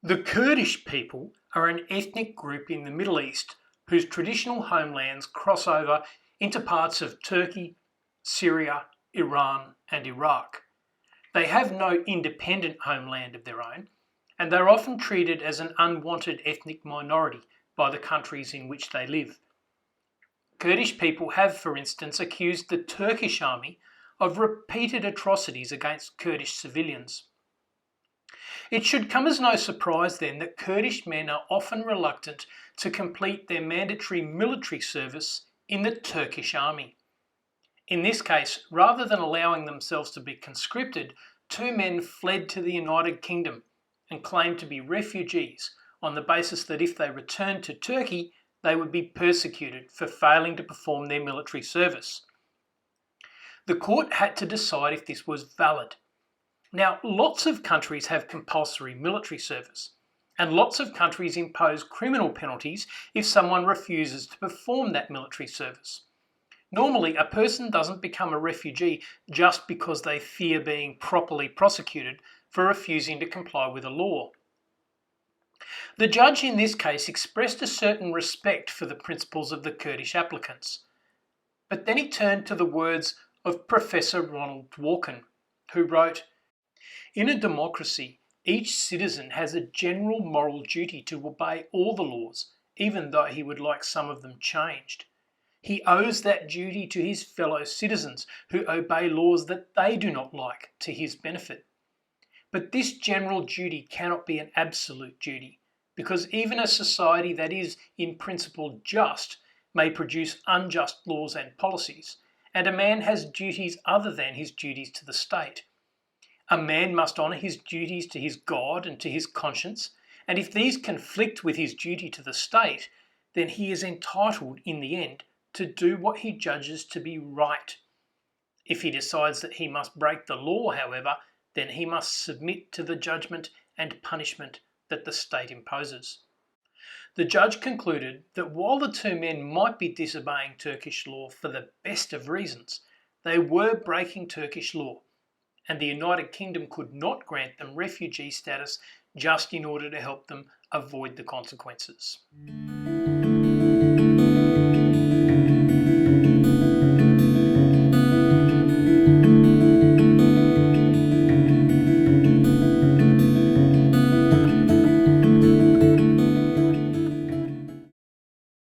The Kurdish people are an ethnic group in the Middle East whose traditional homelands cross over into parts of Turkey, Syria, Iran and Iraq. They have no independent homeland of their own, and they're often treated as an unwanted ethnic minority by the countries in which they live. Kurdish people have, for instance, accused the Turkish army of repeated atrocities against Kurdish civilians. It should come as no surprise then that Kurdish men are often reluctant to complete their mandatory military service in the Turkish army. In this case, rather than allowing themselves to be conscripted, two men fled to the United Kingdom and claimed to be refugees on the basis that if they returned to Turkey, they would be persecuted for failing to perform their military service. The court had to decide if this was valid. Now, lots of countries have compulsory military service, and lots of countries impose criminal penalties if someone refuses to perform that military service. Normally, a person doesn't become a refugee just because they fear being properly prosecuted for refusing to comply with a law. The judge in this case expressed a certain respect for the principles of the Kurdish applicants, but then he turned to the words of Professor Ronald Dworkin, who wrote, "In a democracy, each citizen has a general moral duty to obey all the laws, even though he would like some of them changed. He owes that duty to his fellow citizens who obey laws that they do not like to his benefit. But this general duty cannot be an absolute duty, because even a society that is in principle just may produce unjust laws and policies, and a man has duties other than his duties to the state. A man must honour his duties to his God and to his conscience, and if these conflict with his duty to the state, then he is entitled, in the end, to do what he judges to be right. If he decides that he must break the law, however, then he must submit to the judgment and punishment that the state imposes." The judge concluded that while the two men might be disobeying Turkish law for the best of reasons, they were breaking Turkish law, and the United Kingdom could not grant them refugee status just in order to help them avoid the consequences.